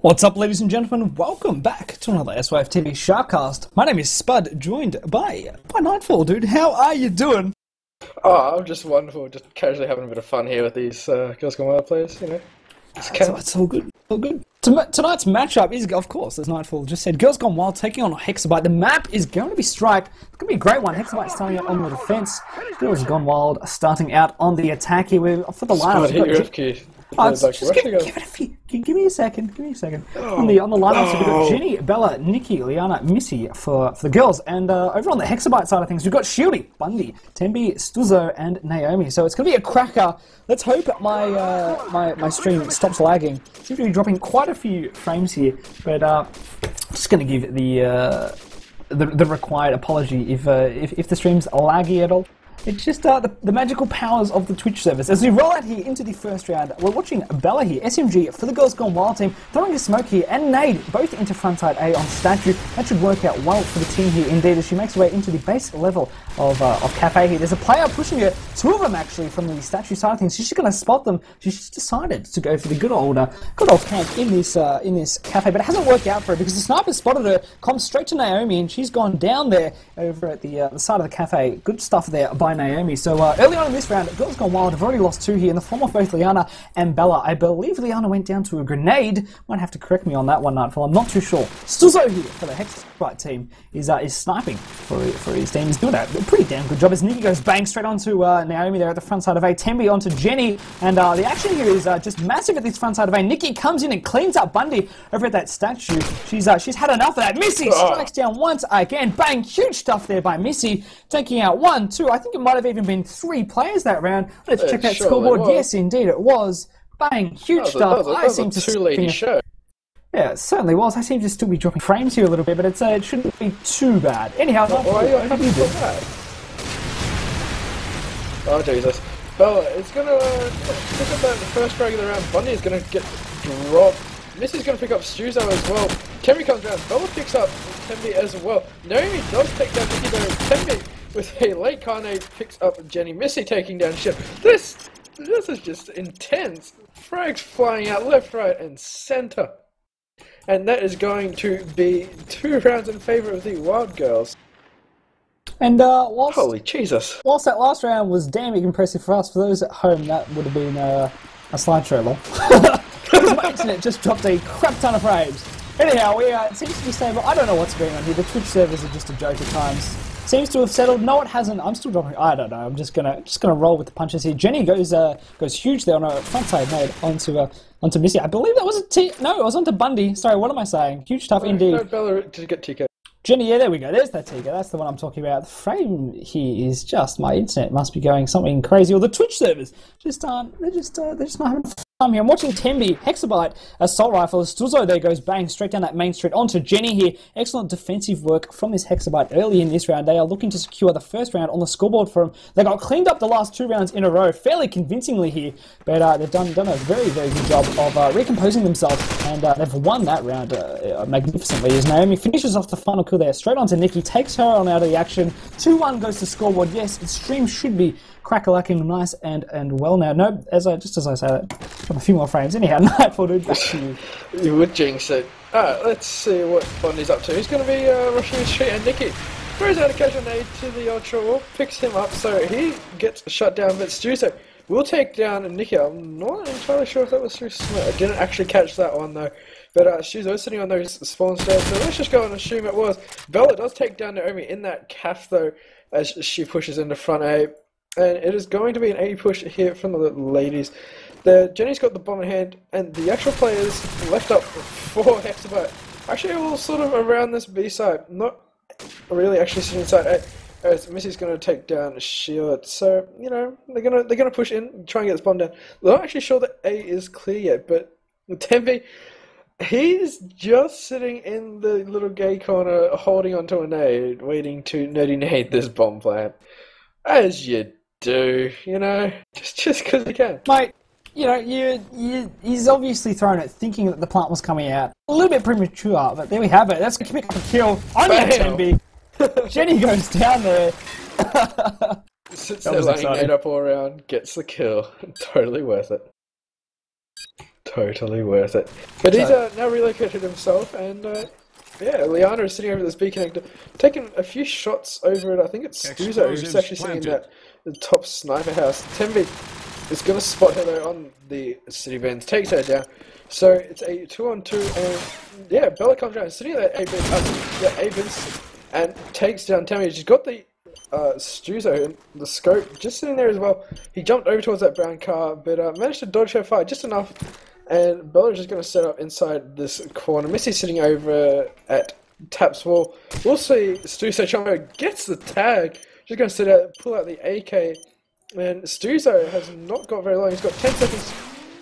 What's up, ladies and gentlemen? Welcome back to another SYF TV ShoutCast. My name is Spud, joined by Nightfall, dude. How are you doing? Oh, I'm just wonderful, just casually having a bit of fun here with these Girls Gone Wild players, you know. It's all good, all good. Tonight's matchup is, of course, as Nightfall just said, Girls Gone Wild taking on HEXABYTE. The map is going to be Strike. It's going to be a great one. HEXABYTE starting out on the defense. Girls Gone Wild starting out on the attack here. For the lineup, give me a second. On the lineups, we've got Jenny, Bella, Nikki, Liana, Missy for the girls, and over on the HEXABYTE side of things, we've got Shieldy, Bundy, Tembi, Stuzzo, and Naomi. So it's going to be a cracker. Let's hope my stream stops lagging. Seems to be dropping quite a few frames here, but just going to give the required apology if the stream's laggy at all. It's just the magical powers of the Twitch service. As we roll out here into the first round, we're watching Bella here, SMG for the Girls Gone Wild team, throwing a smoke here, and nade both into frontside A on Statue. That should work out well for the team here indeed, as she makes her way into the base level of Cafe here. There's a player pushing her, two of them actually from the Statue side of things. She's just going to spot them. She's just decided to go for the good old camp in this Cafe, but it hasn't worked out for her because the sniper spotted her, comes straight to Naomi, and she's gone down there over at the side of the Cafe. Good stuff there by Naomi. So early on in this round, Girls Gone Wild have already lost two here in the form of both Liana and Bella. I believe Liana went down to a grenade. Might have to correct me on that one, Nightfall. I'm not too sure. Stuzzo here for the HEXABYTE team is sniping for his team. He's doing a pretty damn good job as Nikki goes bang straight onto Naomi there at the front side of A. Tembi onto Jenny, and the action here is just massive at this front side of A. Nikki comes in and cleans up Bundy over at that Statue. She's had enough of that. Missy strikes down once again. Bang, huge stuff there by Missy, taking out 1, 2. I think it might have even been 3 players that round. Let's check that scoreboard. Yes, indeed it was. Bang, huge stuff. I seem to too-lady show. Yeah, it certainly was. I seem to still be dropping frames here a little bit, but it shouldn't be too bad. Anyhow, how do you do that? Oh Jesus. Bella, it's gonna look at that first frag of the round. Bundy is gonna get dropped. Missy's gonna pick up Stuzzo as well. Tembi comes around. Bella picks up Tembi as well. Naomi does take down Nikki though. Tembi with a late carnage picks up Jenny. Missy taking down shit. This is just intense. Frags flying out left, right, and center. And that is going to be 2 rounds in favour of the Wild Girls. And holy Jesus! Whilst that last round was damn impressive for us, for those at home, that would have been a slideshow, lol. Because my internet just dropped a crap ton of frames. Anyhow, it seems to be stable. I don't know what's going on here. The Twitch servers are just a joke at times. Seems to have settled. No, it hasn't. I'm still dropping. I don't know. I'm just gonna roll with the punches here. Jenny goes huge there on a frontside nade onto Missy. I believe that was a T. No, it was onto Bundy. Sorry, what am I saying? Huge stuff indeed. No, Bella to get TK. Jenny, yeah, there we go. There's that Tiga. That's the one I'm talking about. The frame here is just, my internet must be going something crazy, or the Twitch servers just aren't. They're just not having fun here. I'm watching Tembi, HEXABYTE, assault rifle. Stuzzo there goes bang straight down that main street onto Jenny here. Excellent defensive work from this HEXABYTE early in this round. They are looking to secure the first round on the scoreboard for them. They got cleaned up the last 2 rounds in a row, fairly convincingly here, but they've done a very, very good job of recomposing themselves, and they've won that round magnificently as Naomi finishes off the final kill there, straight onto Nikki, takes her on out of the action. 2-1 goes to scoreboard. Yes, the stream should be crack-a-lacking nice and well now. No, just as I say that, got a few more frames. Anyhow, Nightfall, dude, back to you. You would jinx it. Alright, let's see what Bundy's up to. He's going to be rushing his street, and Nikki throws out a casual nade to the ultra wall, picks him up, so he gets shut down, but Stuzzo will take down Nikki. I'm not entirely sure if that was through smoke. I didn't actually catch that one though. But Shuzo is sitting on those spawn stairs, so let's just go and assume it was. Bella does take down Naomi in that calf though, as she pushes into front A. And it is going to be an A push here from the ladies. Jenny's got the bomb in hand, and the actual players left up for HEXABYTE actually all sort of around this B side, not really actually sitting inside A. As Missy's going to take down Shield, so you know they're gonna push in, try and get this bomb down. They're not actually sure that A is clear yet, but Tempe, he's just sitting in the little gay corner, holding onto a nade, waiting to nerdy nade this bomb plant, as you do, you know, just because you can. Mate, you know, he's obviously thrown it thinking that the plant was coming out. A little bit premature, but there we have it. That's going to pick up a kill on Tempe. Jenny goes down there. Sits there laying nade up all around, gets the kill. Totally worth it. Totally worth it. But he's now relocated himself, and yeah, Liana is sitting over this B connector, taking a few shots over it. I think it's Stuzo who's actually sitting in that the top sniper house. Tembe is going to spot her though on the city bends, takes her down. So it's a 2-on-2, and yeah, Bella comes down, sitting there at A-bins, and takes down Tembe. She's got the Stuzo in the scope just sitting there as well. He jumped over towards that brown car, but managed to dodge her fire just enough. And Bella's just going to set up inside this corner. Missy's sitting over at Tap's wall. We'll see Stuzo Chombo gets the tag. She's going to sit out, pull out the AK. And Stuzo has not got very long. He's got 10 seconds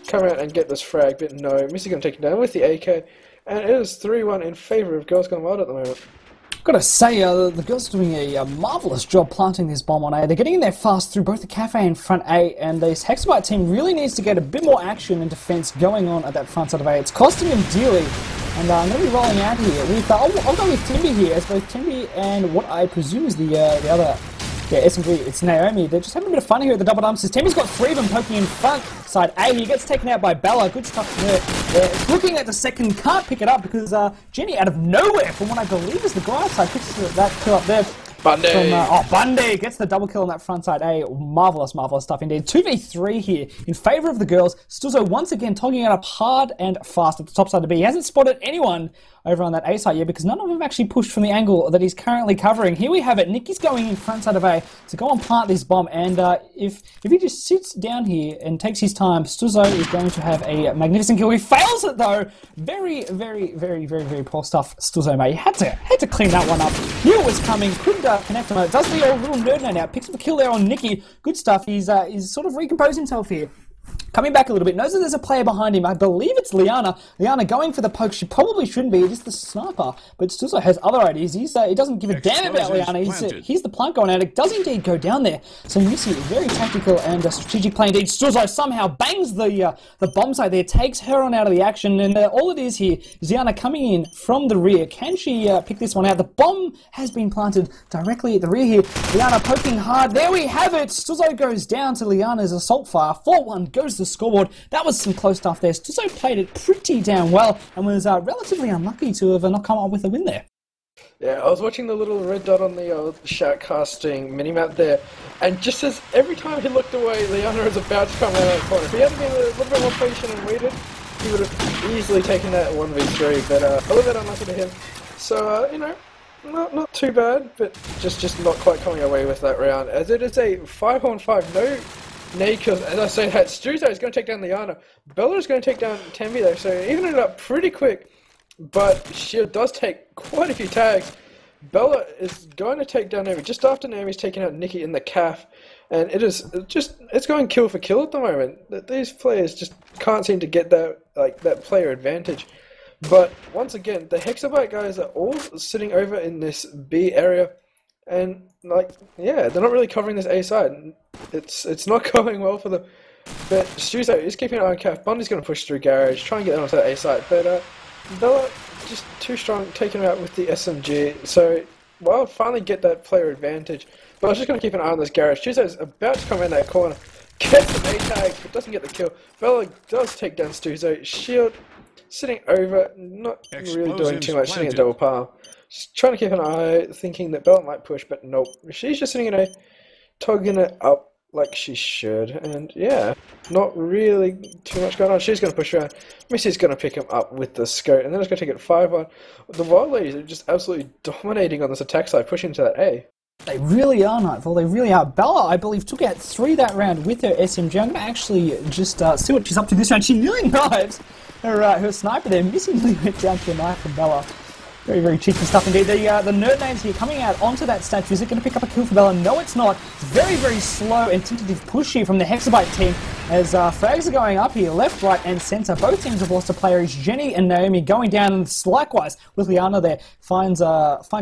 to come out and get this frag. But no, Missy's going to take him down with the AK. And it is 3-1 in favour of Girls Gone Wild at the moment. Gotta say, the girls are doing a marvellous job planting this bomb on A. They're getting in there fast through both the cafe and front A, and this HEXABYTE team really needs to get a bit more action and defence going on at that front side of A. It's costing them dearly, and I'm going to be rolling out here with, I'll go with Timby here, as both Timby and what I presume is the other, yeah, SMG, it's Naomi. They're just having a bit of fun here at the double dumpsters. Timmy's got 3 of them poking in front side A. He gets taken out by Bella. Good stuff from her. Looking at the second, can't pick it up because Jenny, out of nowhere, from what I believe is the grass side, picks that kill up there. Bundy! Bundy gets the double kill on that front side A. Marvellous, marvellous stuff indeed. 2v3 here in favour of the girls. Stuzo once again togging it up hard and fast at the top side of B. He hasn't spotted anyone over on that A side yet because none of them have actually pushed from the angle that he's currently covering. Here we have it. Nicky's going in front side of A to go and plant this bomb, and if he just sits down here and takes his time, Stuzo is going to have a magnificent kill. He fails it though. Very, very, very, very, very poor stuff, Stuzo, mate. He had to clean that one up. Knew it was coming. Couldn't connect on it. Does the old little nerd now. Picks up a kill there on Nicky. Good stuff. He's sort of recomposed himself here. Coming back a little bit, knows that there's a player behind him. I believe it's Liana. Liana going for the poke. She probably shouldn't be. It is the sniper. But Stuzo has other ideas. He doesn't give a damn about Liana. He's the plant going at it. Does indeed go down there. So Missy, very tactical and strategic play indeed. Stuzo somehow bangs the bomb site there, takes her on out of the action. And all it is here is Liana coming in from the rear. Can she pick this one out? The bomb has been planted directly at the rear here. Liana poking hard. There we have it. Stuzo goes down to Liana's assault fire. 4-1 goes to the scoreboard. That was some close stuff there. Stuzo played it pretty damn well and was relatively unlucky to have not come up with a win there. Yeah, I was watching the little red dot on the shoutcasting minimap there, and just as every time he looked away, Liana was about to come out of the corner. If he hadn't been a little bit more patient and waited, he would have easily taken that 1v3, but a little bit unlucky to him. So, you know, not too bad, but just not quite coming away with that round, as it is a 5-on-5, no nade kills. As I say that, Stuzo is going to take down Liana. Bella is going to take down Tembe though, so even ended up pretty quick, but she does take quite a few tags. Bella is going to take down Naomi just after Naomi's taking out Nikki in the calf, and it's going kill for kill at the moment. These players just can't seem to get that player advantage. But once again, the HEXABYTE guys are all sitting over in this B area, and yeah, they're not really covering this A side. It's not going well for them. But Stuzo is keeping an eye on calf. Bundy's going to push through garage, try and get them onto that A side, but Bella just too strong, taking him out with the SMG. So Wild finally get that player advantage. But I was just going to keep an eye on this garage. Stuzo's about to come in that corner, gets the A tag, but doesn't get the kill. Bella does take down Stuzo. Shield sitting over, not really doing too much, sitting at double palm. Just trying to keep an eye, thinking that Bella might push, but nope. She's just sitting in A, togging it up. like she should, and yeah, not really too much going on. She's going to push around. Missy's going to pick him up with the scout, and then it's going to take it 5-1. The Wild Ladies are just absolutely dominating on this attack side, pushing to that A. They really are, Nightfall. They really are. Bella, I believe, took out 3 that round with her SMG. I'm going to actually just see what she's up to this round. She nearly knives her sniper there. Missy nearly went down to a knife from Bella. Very, very cheeky stuff indeed. The nerd names here coming out onto that statue. Is it going to pick up a kill for Bella? No, it's not. It's very, very slow and tentative push here from the HEXABYTE team as frags are going up here, left, right, and centre. Both teams have lost a player. It's Jenny and Naomi going down, and likewise with Liana there finds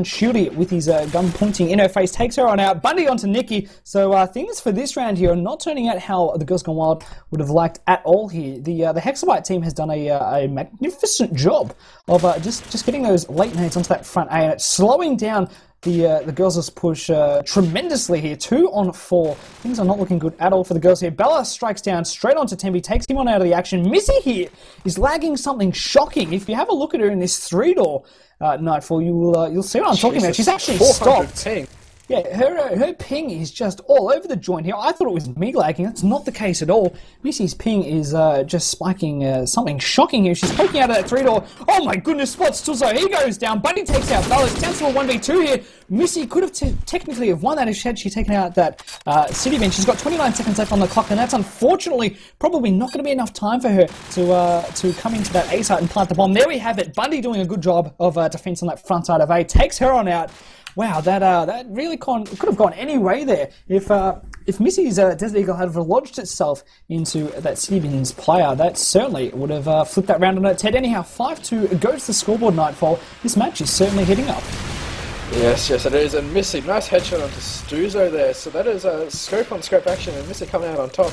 Shuri with his gun pointing in her face, takes her on out. Bundy onto Nikki. So things for this round here are not turning out how the Girls Gone Wild would have liked at all here. The HEXABYTE team has done a magnificent job of just getting those late nades onto that front A, and it's slowing down the girls' push tremendously here. 2 on 4. Things are not looking good at all for the girls here. Bella strikes down straight onto Tembi, takes him on out of the action. Missy here is lagging something shocking. If you have a look at her in this 3-door Nightfall, you'll see what I'm talking about. She's actually stopped. Ping. Yeah, her ping is just all over the joint here. I thought it was me lagging. That's not the case at all. Missy's ping is just spiking something shocking here. She's poking out of that 3-door. Oh my goodness, spots Tuzo. He goes down. Bundy takes out Bella. It's down to a 1v2 here. Missy could have technically have won that if she taken out that city bench. She's got 29 seconds left on the clock, and that's unfortunately probably not going to be enough time for her to come into that A site and plant the bomb. There we have it. Bundy doing a good job of defense on that front side of A. Takes her on out. Wow, that really could have gone any way there. If Missy's Desert Eagle had lodged itself into that City Bins player, that certainly would have flipped that round on its head. Anyhow, 5-2 goes to the scoreboard. Nightfall. This match is certainly heading up. Yes, it is. And Missy, nice headshot onto Stuzo there. So that is scope on scope action, and Missy coming out on top.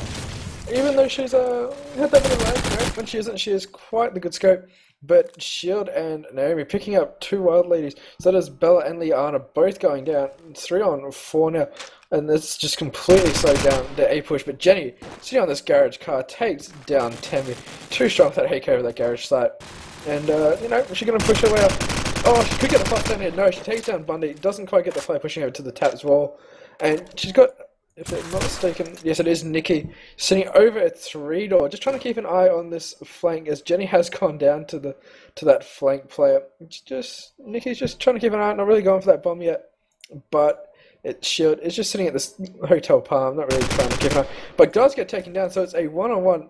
Even though she's had that bit of lag, when she isn't, she is quite the good scope. But Shield and Naomi picking up 2 Wild Ladies. So that is Bella and Liana both going down. 3 on 4 now. And it's just completely slowed down the A push. But Jenny, sitting on this garage car, takes down Tembi. Too strong for that AK over that garage site. And, she's going to push her way up. Oh, she could get the plus down here. No, she takes down Bundy. Doesn't quite get the play, pushing over to the taps wall. And she's got, if I'm not mistaken, yes, it is Nikki sitting over at 3-door, just trying to keep an eye on this flank as Jenny has gone down to that flank player. Nikki's just trying to keep an eye, not really going for that bomb yet, but Shield is just sitting at this hotel palm, not really trying to keep an eye, but does get taken down. So it's a 1-on-1,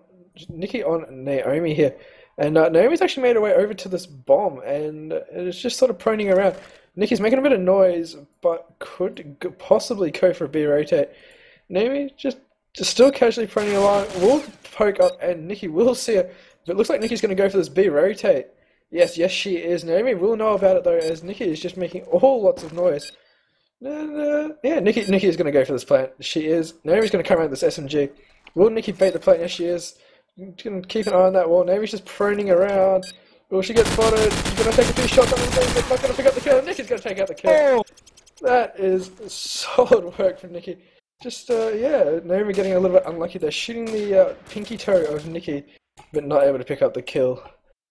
Nikki on Naomi here, and Naomi's actually made her way over to this bomb, and it's just sort of proning around. Nikki's making a bit of noise, but could possibly go for a B rotate. Naomi just still casually proning along, will poke up, and Nikki will see her. But it looks like Nikki's going to go for this B rotate. Yes, she is. Naomi will know about it though, as Nikki is just making lots of noise. Yeah, Nikki is going to go for this plant. She is. Naomi's going to come around this SMG. Will Nikki bait the plant? Yes, she is. Going to keep an eye on that wall. Naomi's just proning around. Will she get spotted? She's going to take a few shots on them, but not going to pick up the kill. Nikki's going to take out the kill. That is solid work from Nikki. Just, Naomi getting a little bit unlucky there. Shooting the pinky toe of Nikki, but not able to pick up the kill.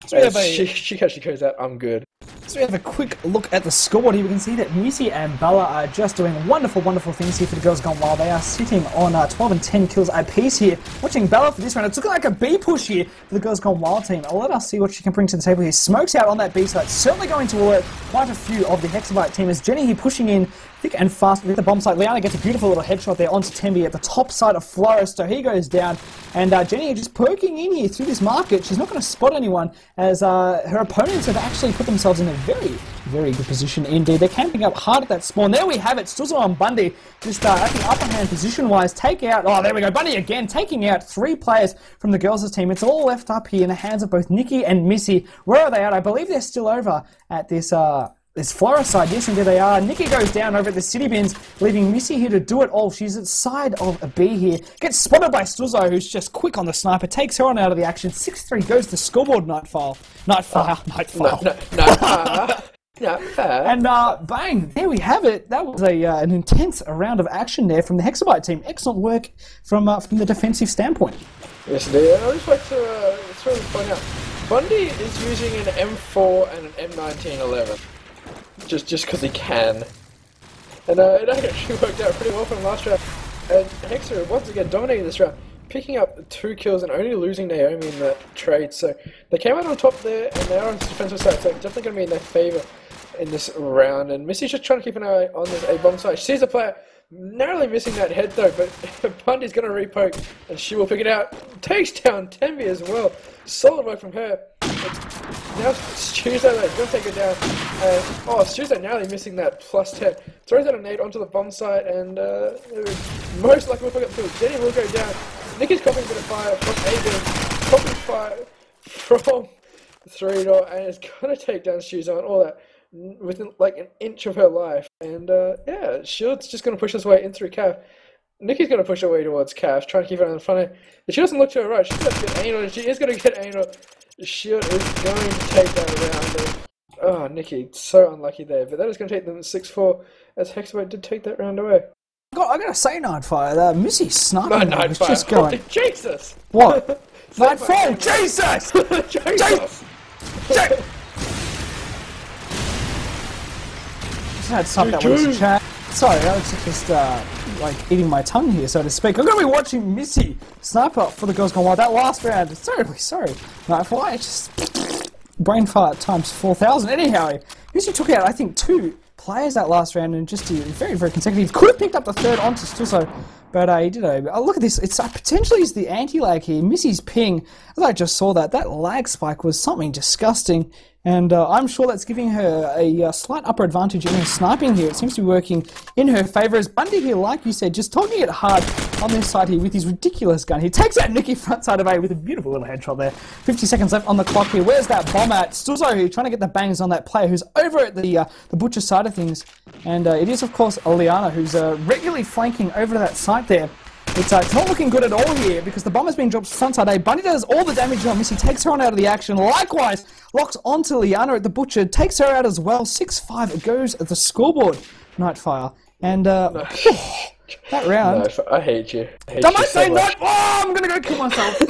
So she actually goes out, I'm good. So we have a quick look at the scoreboard here. We can see that Missy and Bella are just doing wonderful, wonderful things here for the Girls Gone Wild. They are sitting on 12 and 10 kills apiece here. Watching Bella for this round. It's looking like a B push here for the Girls Gone Wild team. Let us see what she can bring to the table here. Smokes out on that B side. Certainly going to alert quite a few of the HEXABYTE team as Jenny here pushing in thick and fast with the bomb site. Liana gets a beautiful little headshot there onto Tembi at the top side of Flores. So he goes down. And Jenny just poking in here through this market. She's not going to spot anyone as her opponents have actually put themselves in a very, very good position indeed. They're camping up hard at that spawn. There we have it. Stuzo on Bundy just at the upper hand position-wise. Take out... Oh, there we go. Bundy again taking out 3 players from the girls' team. It's all left up here in the hands of both Nikki and Missy. Where are they at? I believe they're still over at this Flora side. Yes, indeed they are. Nikki goes down over at the City Bins, leaving Missy here to do it all. She's at side of a B here. Gets spotted by Stuzo, who's just quick on the sniper. Takes her on out of the action. 6-3 goes to scoreboard. Nightfall. And bang, there we have it. That was an intense round of action there from the HEXABYTE team. Excellent work from the defensive standpoint. Yes, indeed. I'd just like to throw this point out. Bundy is using an M4 and an M1911. Just because he can. And it actually worked out pretty well from last round. And Hexa once again dominating this round, picking up 2 kills and only losing Naomi in that trade. So they came out on top there, and they are on the defensive side, so definitely going to be in their favour in this round. And Missy's just trying to keep an eye on this A-bomb side. She sees a player, narrowly missing that head though, but Bundy's going to repoke, and she will pick it out. Takes down Tembi as well. Solid work from her. Now Stuzo though, going to take it down. And, Stuzo narrowly missing that +10. Throws out a nade onto the bomb site, and most likely we'll pick up the kill. Jenny will go down. Nikki's copying a bit of fire from A-bomb. Copying fire from 3-door, and it's going to take down Stuzo and all that within like an inch of her life. And yeah, Shield's just going to push his way in through Cav. Nikki's going to push her way towards Cav, trying to keep it in front of her. If she doesn't look to her right, she's going to get anal, and she is going to get anal. Shield is going to take that round. Oh, Nikki, so unlucky there. But that is going to take them 6-4, as HEXABYTE did take that round away. I gotta say, Nightfire, Missy sniping was Nightfire. just going... Jesus! What? Nightfall! Jesus! Jesus! Just had to stop that one to chat. Sorry, I was just like eating my tongue here, so to speak. I'm gonna be watching Missy sniper for the Girls Gone Wild. That last round, terribly sorry. Nightfall, I just brain fart times 4,000. Anyhow, Missy took out, I think, 2 players that last round, and just very, very consecutive. Could have picked up the third onto Stuzo, but he did. Look at this. It's potentially is the anti-lag here. Missy's ping, as I just saw that lag spike was something disgusting. And I'm sure that's giving her a slight upper advantage in her sniping here. It seems to be working in her favour. As Bundy here, like you said, just talking it hard on this side here with his ridiculous gun. He takes out Nikki front side of A with a beautiful little headshot there. 50 seconds left on the clock here. Where's that bomb at? Stuzo here trying to get the bangs on that player who's over at the Butcher side of things. And it is, of course, Liana who's regularly flanking over to that site there. It's not looking good at all here because the bomb has been dropped frontside A. Bundy does all the damage on Missy, takes her on out of the action. Likewise, locks onto Liana at the Butcher, takes her out as well. 6-5 goes at the scoreboard, Nightfire. And that round... I hate you. Don't I say Night... Oh, I'm going to go kill myself.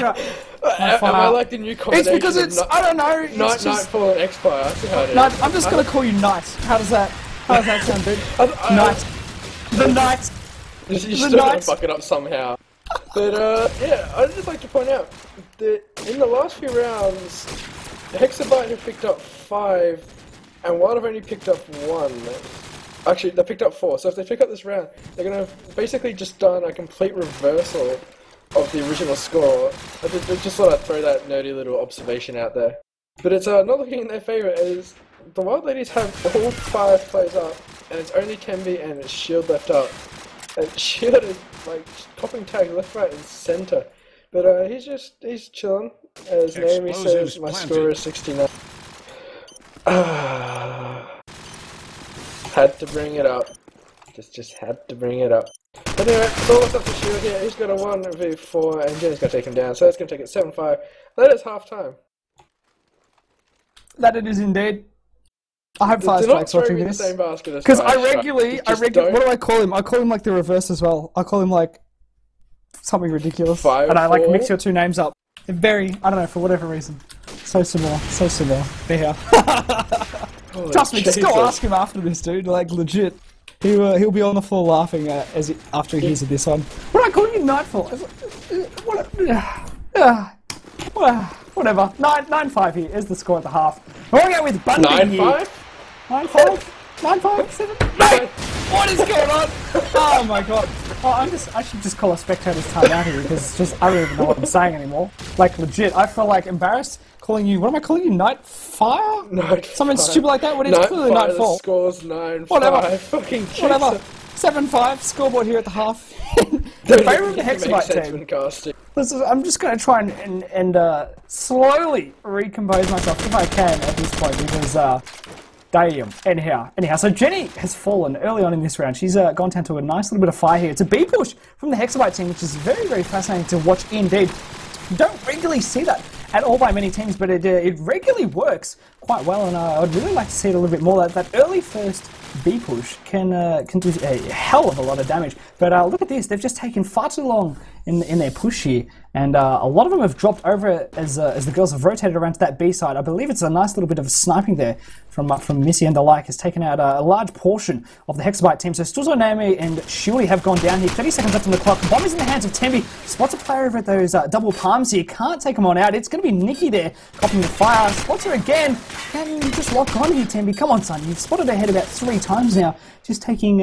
Am I like the new combination? It's because it's... I don't know. Nightfall and X-Fire. I'm just going to call you Night. How does that sound, dude? Night. The Night. You're still going to fuck it up somehow. But, yeah, I'd just like to point out that in the last few rounds, HEXABYTE have picked up 5, and Wild have only picked up 1. Actually, they picked up 4, so if they pick up this round, they're going to have basically just done a complete reversal of the original score. I just thought I'd throw that nerdy little observation out there. But it's not looking in their favour, as the Wild Ladies have all 5 players up, and it's only Tembi and Shield left up. And Shield is like copping tags left, right, and centre. But he's chilling. As Naomi says, my score is 69. Had to bring it up. Just had to bring it up. But anyway, it's all up for Shield here. He's got a 1v4, and Jenny's going to take him down. So that's going to take it 7-5. That is half time. That it is indeed. I have 5 strikes watching this. Because I regularly, what do I call him? I call him like the reverse as well. I call him like something ridiculous. And I like mix your 2 names up. They're very, I don't know, for whatever reason. So similar. Be here. Trust me, just go ask him after this, dude. Like, legit. He'll be on the floor laughing after he hears of this one. What do I call you, Nightfall? Whatever. 9-5 here is the score at the half. We're going to go with Bundy 9-5? 9-5? 9-5? 7? Mate! What is going on? Oh my god. Oh, I should just call a spectator's time out here because I don't even know what I'm saying anymore. Like, legit, I feel like embarrassed calling you, what am I calling you? Nightfire? Nightfire. Something stupid like that? What is clearly Nightfall? The score's 9-5. Whatever. Fucking whatever. 7-5, scoreboard here at the half. The favourite of the HEXABYTE team. I'm just going to try and slowly recompose myself if I can at this point because, damn. Anyhow, so Jenny has fallen early on in this round. She's gone down to a nice little bit of fire here. It's a B push from the HEXABYTE team, which is very, very fascinating to watch indeed. You don't regularly see that at all by many teams, but it regularly works quite well, and I'd really like to see it a little bit more. That early first B push can do a hell of a lot of damage. But look at this, they've just taken far too long in their push here, and a lot of them have dropped over as the girls have rotated around to that B side. I believe it's a nice little bit of sniping there from Missy and the like, has taken out a large portion of the HEXABYTE team. So Stuzo, Naomi and Shiuli have gone down here. 30 seconds left on the clock. Bomb is in the hands of Tembi. Spots a player over at those double palms here. Can't take him on out. It's going to be Nikki there, copying the fire. Spots her again. Can you just lock on here, Tembi? Come on, son. You've spotted her head about 3 times now. Just taking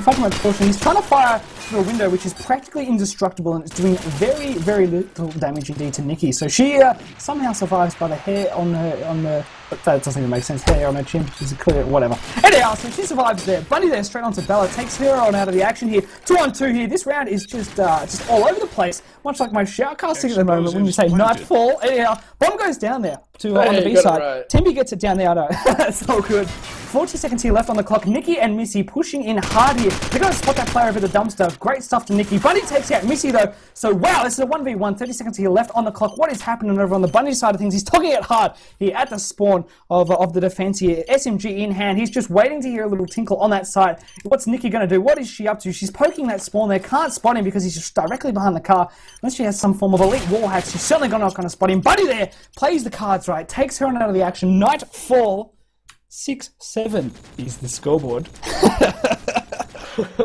far much portion. He's trying to fire through a window, which is practically indestructible, and it's doing very, very little damage indeed to Nikki. So she somehow survives by the hair on the. That doesn't even make sense. Hair on her chin. She's a clear, whatever. Anyhow, so she survives there. Bunny there, straight onto Bella. Takes her on out of the action here. 2-on-2 here. This round is just all over the place. Much like my shoutcasting at the moment when you say nightfall. Anyhow, bomb goes down there on the B side. Right. Tembi gets it down there. I know. That's all good. 40 seconds here left on the clock. Nikki and Missy pushing in hard here. They're going to spot that player over the dumpster. Great stuff to Nikki. Bunny takes out Missy though. So wow, this is a 1v1. 30 seconds here left on the clock. What is happening over on the Bunny side of things? He's tugging it hard here at the spawn of the defense here. SMG in hand. He's just waiting to hear a little tinkle on that side. What's Nikki going to do? What is she up to? She's poking that spawn there. Can't spot him because he's just directly behind the car. Unless she has some form of elite wall hack, she's certainly not going to spot him. Bunny there plays the cards right. Takes her on out of the action. Nightfall. 6-7 is the scoreboard.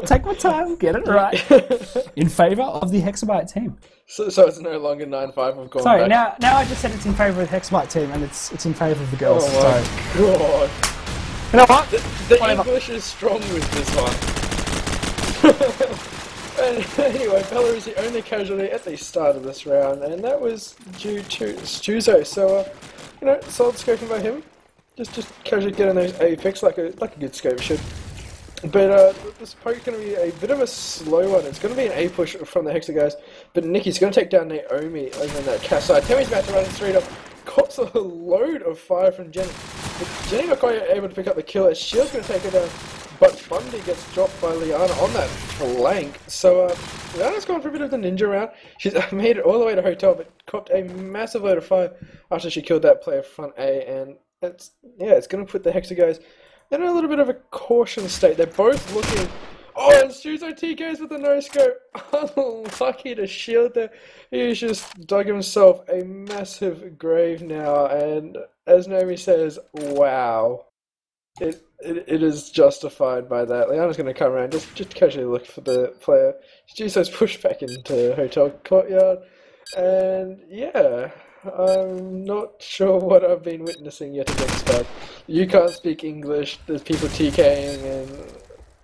Take my time, get it right. In favour of the HEXABYTE team. So it's no longer 9-5. We've gone Sorry, back. now I just said it's in favour of the HEXABYTE team, and it's in favour of the girls. Oh my god. You know what? The English is strong with this one. And anyway, Bella is the only casualty at the start of this round, and that was due to Stuzo. So, solid scoping by him. Just casually getting those A picks like a good scope should. But this poke's going to be a bit of a slow one. It's going to be an A push from the Hexa guys. But Nikki's going to take down Naomi over in that cast side. Temi's about to run straight up. Cops a load of fire from Jenny. But Jenny not quite able to pick up the kill. As Shield's going to take her down. But Bundy gets dropped by Liana on that flank. So Liana's gone for a bit of the ninja round. She's made it all the way to Hotel, but copped a massive load of fire after she killed that player front A. And it's going to put the Hexa guys in a little bit of a caution state. They're both looking. Oh, and Stuzo TKs with the no-scope. Unlucky to shield there. He's just dug himself a massive grave now. And as Naomi says, wow. It is justified by that. Liana's going to come around, just casually look for the player. Stuzo's pushed back into Hotel Courtyard. And yeah. I'm not sure what I've been witnessing yet against that. You can't speak English, there's people TKing, and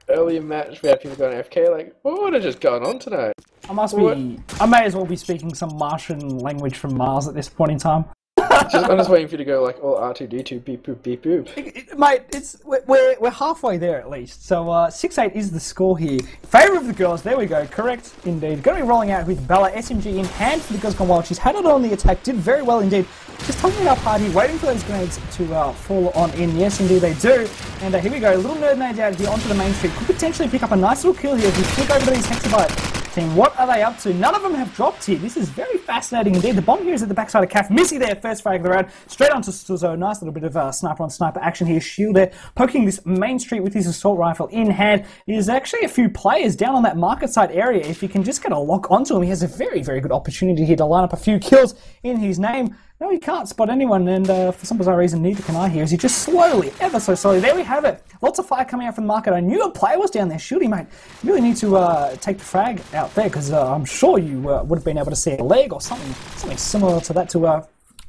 earlier match we had people going AFK, like, what is just going on tonight? I may as well be speaking some Martian language from Mars at this point in time. I'm just waiting for you to go like all R2D2 beep boop beep boop. Mate, we're halfway there at least. So 6-8 is the score here. Favour of the girls. There we go. Correct indeed. Going to be rolling out with Bella SMG in hand for the girls gone wild. She's had it on the attack. Did very well indeed. Just tugging it up hard here, waiting for those grenades to fall on in. Yes, indeed they do. And here we go. Little nerd nade out here onto the main street. Could potentially pick up a nice little kill here if we flick over to these HEXABYTE team. What are they up to? None of them have dropped here. This is very fascinating indeed. The bomb here is at the backside of Caf. Missy there, first frag of the round. Straight onto Stuzo. Nice little bit of sniper on sniper action here. Shield there, poking this main street with his assault rifle in hand. There's actually a few players down on that market side area. If you can just get a lock onto him, he has a very, very good opportunity here to line up a few kills in his name. No, he can't spot anyone, and for some bizarre reason, neither can I here, as he just slowly, ever so slowly, there we have it. Lots of fire coming out from the market. I knew a player was down there shooting, mate. You really need to take the frag out there, because I'm sure you would have been able to see a leg or something similar to that to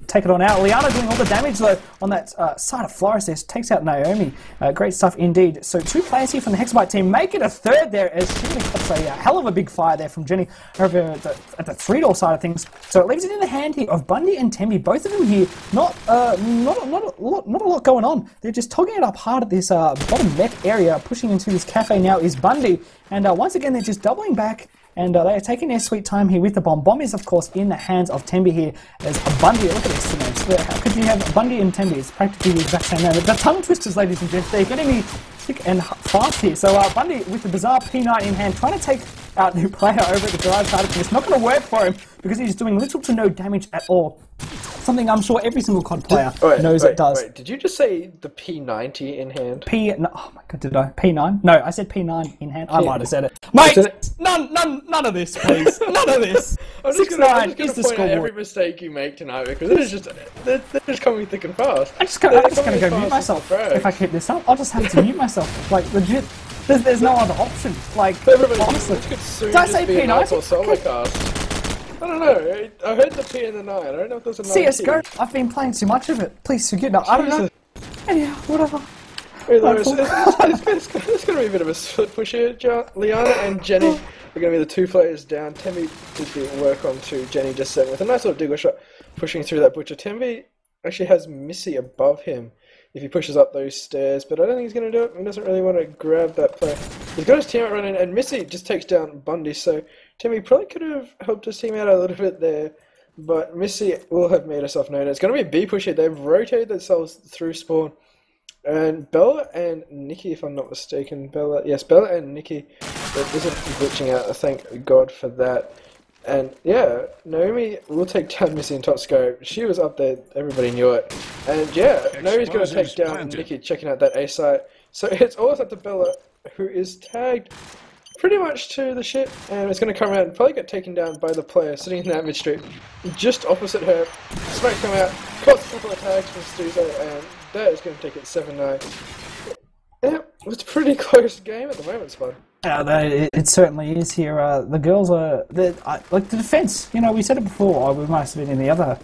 take it on out. Liana doing all the damage though on that side of Flores there. Takes out Naomi. Great stuff indeed. So 2 players here from the HEXABYTE team make it a third there, as she really cops a hell of a big fire there from Jenny over at the 3-door side of things. So it leaves it in the hand here of Bundy and Tembi. Both of them here, not a lot going on. They're just togging it up hard at this bottom left area. Pushing into this cafe now is Bundy. And once again, they're just doubling back. And they are taking their sweet time here with the bomb. Bomb is, of course, in the hands of Tembi here as a Bundy. Look at these two names. How could you have Bundy and Tembi? It's practically the exact same name. The tongue twisters, ladies and gents. They're getting me thick and fast here. So Bundy with the bizarre P9 in hand, trying to take out the player over at the garage side of things. It's not going to work for him because he's doing little to no damage at all. Something I'm sure every single COD player Wait, knows it does. Wait, did you just say the P90 in hand? No, oh my god, did I? P9? No, I said P9 in hand. I might have said it. Mate, none of this, please. None of this. I'm just gonna point out every mistake you make tonight because it's just they're just coming thick and fast. I'm just gonna go mute myself. If I keep this up, I'll just have to mute myself. Like legit, there's no other option. Like honestly, did I say P9 or solo cast? I don't know. I heard the P in the 9. I don't know if there's a 9. CS:GO. I've been playing too much of it. Please forgive me. I don't know. Anyhow, whatever. It's going to be a bit of a split push here. Liana and Jenny are going to be the 2 players down. Tembi did the work on 2. Jenny just sent with a nice little diggle shot, pushing through that butcher. Tembi actually has Missy above him if he pushes up those stairs, but I don't think he's going to do it. He doesn't really want to grab that play. He's got his teammate running, and Missy just takes down Bundy, so Timmy probably could have helped his team out a little bit there, but Missy will have made herself known. It's going to be a B push here. They've rotated themselves through spawn, and Bella and Nikki, if I'm not mistaken, Bella and Nikki, that isn't glitching out. Thank God for that. And yeah, Naomi will take down Missy in top scope. She was up there, everybody knew it. And yeah, Naomi's going to take down Nikki, checking out that A site. So it's all up to Bella, who is tagged pretty much to the ship, and it's going to come out and probably get taken down by the player sitting in that mid street. Just opposite her, smoke come out, caught a couple of tags from Stuzo, and that is going to take it 7-9. Yeah, it's a pretty close game at the moment, Spud. It certainly is here. The girls are like the defense. You know, we said it before. We might have been in the other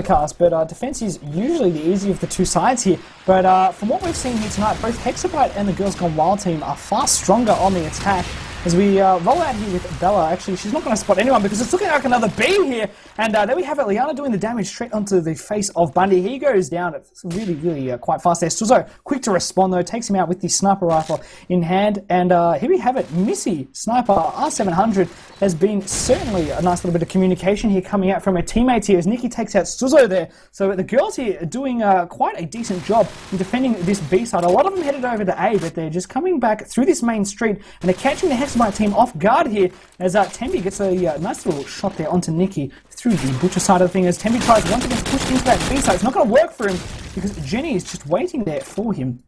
cast, but defense is usually the easier of the 2 sides here. But from what we've seen here tonight, both HEXABYTE and the Girls Gone Wild team are far stronger on the attack. As we roll out here with Bella, actually, she's not going to spot anyone because it's looking like another B here. And there we have it, Liana doing the damage straight onto the face of Bundy. He goes down. It's really quite fast there. Stuzo, quick to respond though, takes him out with the sniper rifle in hand. And here we have it, Missy, sniper, R700, has been certainly a nice little bit of communication here coming out from her teammates here as Nikki takes out Stuzo there. So the girls here are doing quite a decent job in defending this B side. A lot of them headed over to A, but they're just coming back through this main street and they're catching the HEXABYTE team off guard here as Tembi gets a nice little shot there onto Nikki through the butcher side of the thing as Tembi tries once again to push into that B side. It's not going to work for him because Jenny is just waiting there for him.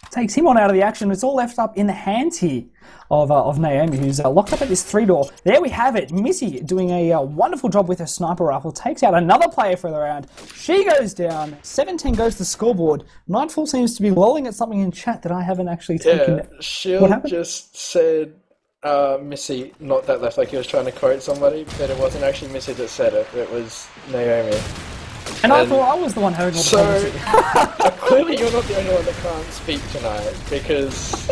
Takes him on out of the action. It's all left up in the hands here of Naomi, who's locked up at this 3-door. There we have it. Missy doing a wonderful job with her sniper rifle. Takes out another player for the round. She goes down. 17 goes to the scoreboard. Nightfall seems to be lolling at something in chat that I haven't actually taken. Yeah, Shield just said Missy knocked that left like he was trying to quote somebody, but it wasn't actually Missy that said it. It was Naomi. And I thought I was the one hearing all the So, clearly you're not the only one that can't speak tonight, because,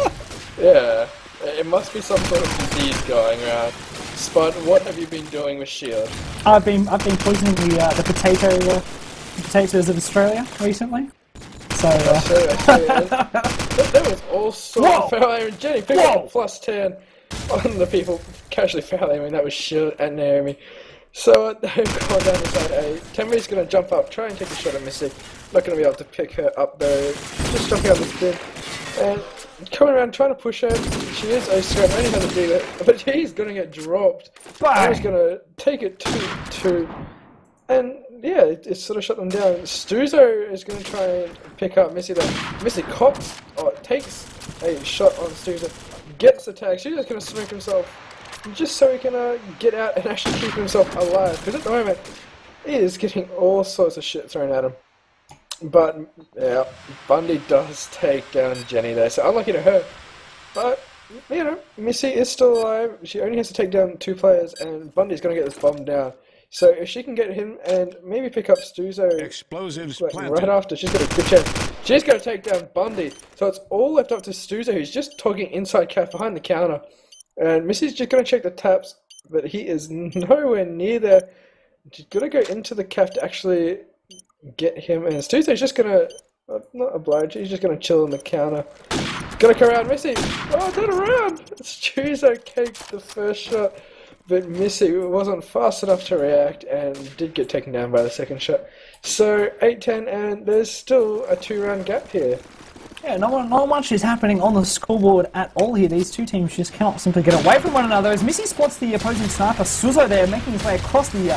yeah, it must be some sort of disease going around. Spud, what have you been doing with Shield? I've been poisoning the potatoes of Australia recently. So, there was all sorts of foul aim. Jenny picked up +10 on the people casually foul aiming. That was Shield and Naomi. So they've gone down the side A. Temri's going to jump up, try and take a shot at Missy. Not going to be able to pick her up though. Just jumping out the spin. And coming around trying to push her. She is A-scrap, only has to do that. But he's going to get dropped. He's going to take it 2-2. And yeah, it's sort of shut them down. Stuzo is going to try and pick up Missy though. Missy cops, takes a shot on Stuzo. Gets the tag. Stuzo's going to smoke himself. Just so he can get out and actually keep himself alive. Because at the moment, he is getting all sorts of shit thrown at him. But, yeah, Bundy does take down Jenny there. So unlucky to her. But, you know, Missy is still alive. She only has to take down 2 players. And Bundy's going to get this bomb down. So if she can get him and maybe pick up Stuzo explosives right after, she's got a good chance. She's going to take down Bundy. So it's all left up to Stuzo, who's just togging inside calf behind the counter. And Missy's just going to check the taps, but he is nowhere near there. She's going to go into the calf to actually get him. And Stuzo's just going to, not oblige, he's just going to chill on the counter. Going to come around Missy. Oh, turn around! Stuzo caked the first shot, but Missy wasn't fast enough to react and did get taken down by the second shot. So 8-10, and there's still a 2-round gap here. Yeah, not much is happening on the scoreboard at all here. These two teams just cannot simply get away from one another. As Missy spots the opposing sniper, Suzo there, making his way across the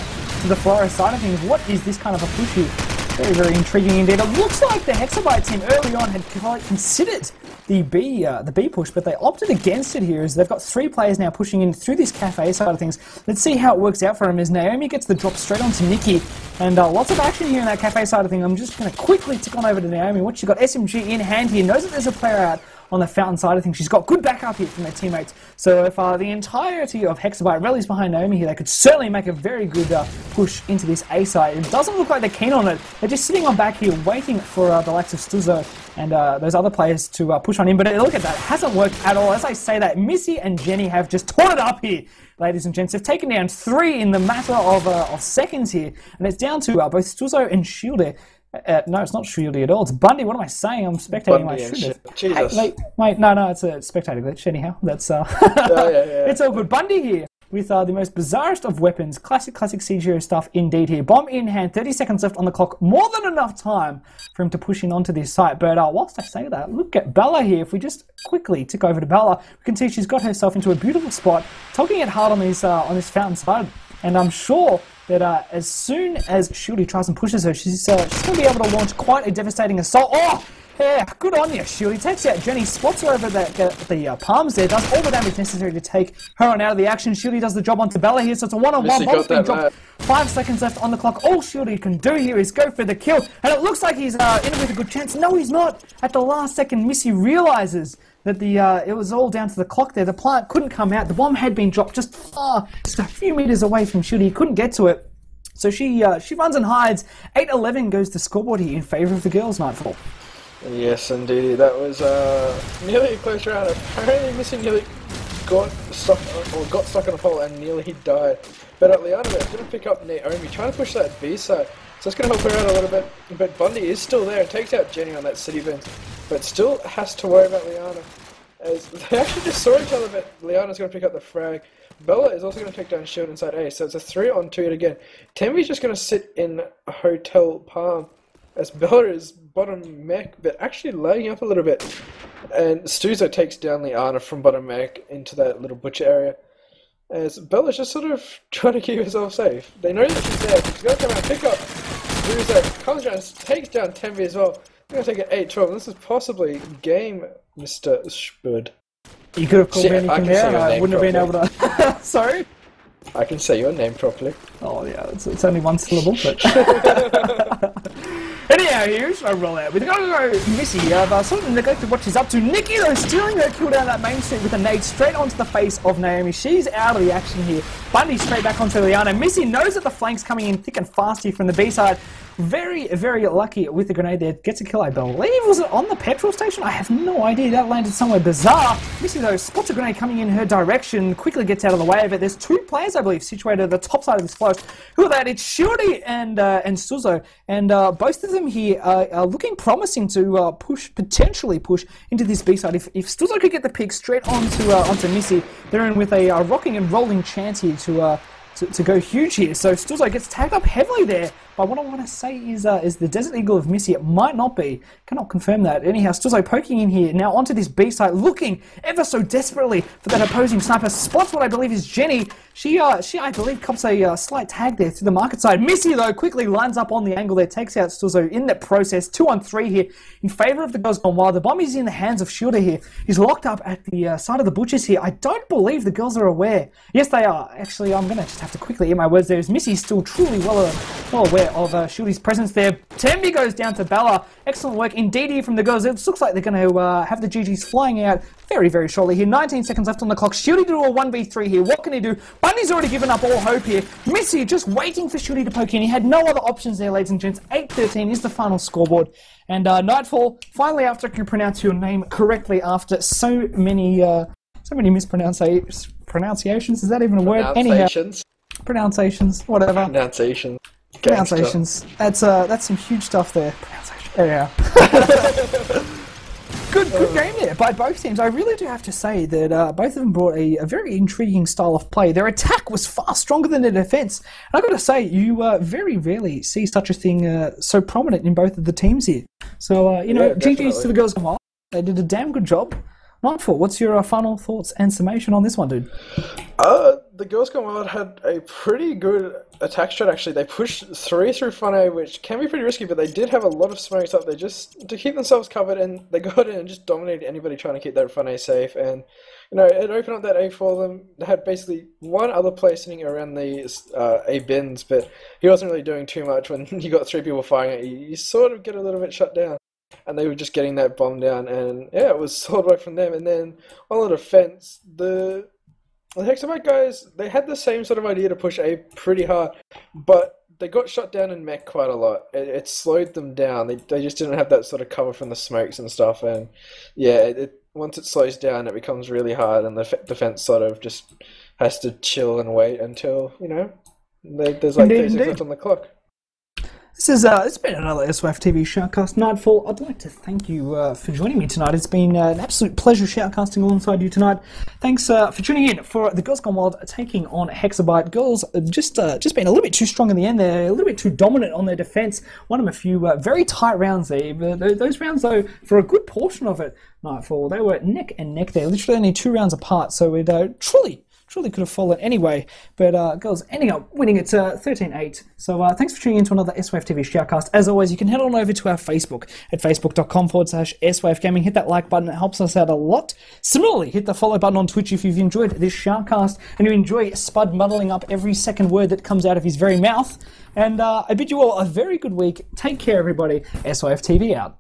to the Flora side of things. What is this kind of a push here? Very, very intriguing indeed. It looks like the HEXABYTE team early on had considered the B push, but they opted against it here as they've got 3 players now pushing in through this cafe side of things. Let's see how it works out for him as Naomi gets the drop straight onto Nikki. And lots of action here in that cafe side of things. I'm just going to quickly tick on over to Naomi. What she's got SMG in hand here. Knows that there's a player out on the fountain side of things. She's got good backup here from their teammates. So if the entirety of HEXABYTE rallies behind Naomi here, they could certainly make a very good push into this A side. It doesn't look like they're keen on it. They're just sitting on back here waiting for the likes of Stuzo and those other players to push on in. But look at that. It hasn't worked at all. As I say that, Missy and Jenny have just torn it up here. Ladies and gents, they've taken down 3 in the matter of seconds here. And it's down to both Stuzo and Shieldy. No, it's not Shieldy at all. It's Bundy. What am I saying? I'm spectating my shooter. Jesus. Hey, mate, no, it's a spectator glitch anyhow. That's yeah. It's all good. Bundy here with the most bizarrest of weapons. Classic Siege Hero stuff indeed here. Bomb in hand, 30 seconds left on the clock. More than enough time for him to push in onto this site. But whilst I say that, look at Bella here. If we just quickly tick over to Bella, we can see she's got herself into a beautiful spot, tugging it hard on this fountain side. And I'm sure that as soon as Shieldy tries and pushes her, she's going to be able to launch quite a devastating assault. Oh, yeah, good on you, Shieldy. Takes out Jenny, spots her over the palms there, does all the damage necessary to take her on out of the action. Shieldy does the job onto Bella here, so it's a one-on-one. Bomb's being dropped. 5 seconds left on the clock. All Shieldy can do here is go for the kill, and it looks like he's in it with a good chance. No, he's not. At the last second, Missy realizes that it was all down to the clock there. The plant couldn't come out. The bomb had been dropped just a few meters away from Shieldy. He couldn't get to it. So she runs and hides. 8-11 goes the scoreboard here in favour of the girls, Nightfall. Yes, indeed. That was nearly a close round. Apparently Missy nearly got stuck on a pole and nearly died. But Liana is going to pick up Naomi, trying to push that B side. So it's going to help her out a little bit. But Bundy is still there, takes out Jenny on that city bench, but still has to worry about Liana. As they actually just saw each other, but Liana's going to pick up the frag. Bella is also going to take down Shield inside A, so it's a 3-on-2 again. Tembi's just going to sit in Hotel Palm as Bella is bottom mech, but actually laying up a little bit. And Stuzo takes down Liana from bottom mech into that little butcher area. As Bella's just sort of trying to keep herself safe. They know that she's there, she's going to come out and pick up Stuzo. Comes around, takes down Tembi as well. They're going to take it 8-12. This is possibly game, Mr. Spud. You could have called me anything there and I wouldn't have been able to... Sorry? I can say your name properly. Oh yeah, it's only one syllable, but... Anyhow, here's my rollout. We're going to go Missy. I've sort of neglected what she's up to. Nikki, though, stealing her kill down that main street with a nade straight onto the face of Naomi. She's out of the action here. Bundy straight back onto Liana. Missy knows that the flank's coming in thick and fast here from the B side. Very, very lucky with the grenade there. Gets a kill, I believe. Was it on the petrol station? I have no idea. That landed somewhere bizarre. Missy, though, spots a grenade coming in her direction. Quickly gets out of the way of it. There's 2 players, I believe, situated at the top side of this forest. Who are that? It's Shieldy and Suzo. And both of them here are looking promising to potentially push into this B side. If Stuzo could get the pick straight onto Missy, they're in with a rocking and rolling chance here to go huge here. So Stuzo gets tagged up heavily there. But what I want to say is the Desert Eagle of Missy. It might not be. Cannot confirm that. Anyhow, Stuzo poking in here. Now onto this B side, looking ever so desperately for that opposing sniper. Spots what I believe is Jenny. She I believe, cops a slight tag there to the market side. Missy, though, quickly lines up on the angle there. Takes out Stuzo in that process. 2-on-3 here in favour of the girls gone wild. The bomb is in the hands of Shielder here. He's locked up at the side of the butchers here. I don't believe the girls are aware. Yes, they are. Actually, I'm going to just have to quickly eat my words there. As Missy's still truly well aware of Shieldy's presence there. Tembi goes down to Bella. Excellent work indeed here from the girls. It looks like they're going to have the GGs flying out very, very shortly here. 19 seconds left on the clock. Shieldy do a 1v3 here. What can he do? Bundy's already given up all hope here. Missy just waiting for Shieldy to poke in. He had no other options there, ladies and gents. 8-13 is the final scoreboard. And Nightfall, finally, after I can pronounce your name correctly after so many mispronunciations. Is that even a word? Anyhow, pronunciations, whatever. Pronunciations. That's some huge stuff there. Pronunciation. Anyhow. Good game there by both teams. I really do have to say that both of them brought a very intriguing style of play. Their attack was far stronger than their defense. And I've got to say, you very rarely see such a thing so prominent in both of the teams here. So, GG's to the girls. They did a damn good job. Nightfall, what's your final thoughts and summation on this one, dude? The Girls Gone Wild had a pretty good attack strat, actually. They pushed 3 through front A, which can be pretty risky, but they did have a lot of smokes up there just to keep themselves covered, and they got in and just dominated anybody trying to keep that front A safe. And, you know, it opened up that A for them. They had basically one other player sitting around the A bins, but he wasn't really doing too much. When you got 3 people firing at you, you sort of get a little bit shut down. And they were just getting that bomb down, and yeah, it was solid work from them. And then on the defense, the HEXABYTE guys, they had the same sort of idea to push A pretty hard, but they got shot down in mech quite a lot. It slowed them down. They just didn't have that sort of cover from the smokes and stuff. And yeah, once it slows down, it becomes really hard, and the defense sort of just has to chill and wait until, you know, there's like 36 left on the clock. It's been another SYF TV Shoutcast Nightfall. I'd like to thank you for joining me tonight. It's been an absolute pleasure shoutcasting alongside you tonight. Thanks for tuning in for the Girls Gone Wild taking on HEXABYTE. Girls just been a little bit too strong in the end. They're a little bit too dominant on their defense. Won them a few very tight rounds there. Those rounds, though, for a good portion of it, Nightfall, they were neck and neck there. Literally only 2 rounds apart. So it truly could have fallen anyway, but girls ending up winning it 13-8. So thanks for tuning in to another SYF TV Shoutcast. As always, you can head on over to our Facebook at facebook.com/SYF Gaming. Hit that like button, it helps us out a lot. Similarly, hit the follow button on Twitch if you've enjoyed this Shoutcast and you enjoy Spud muddling up every second word that comes out of his very mouth. And I bid you all a very good week. Take care, everybody. SYF TV out.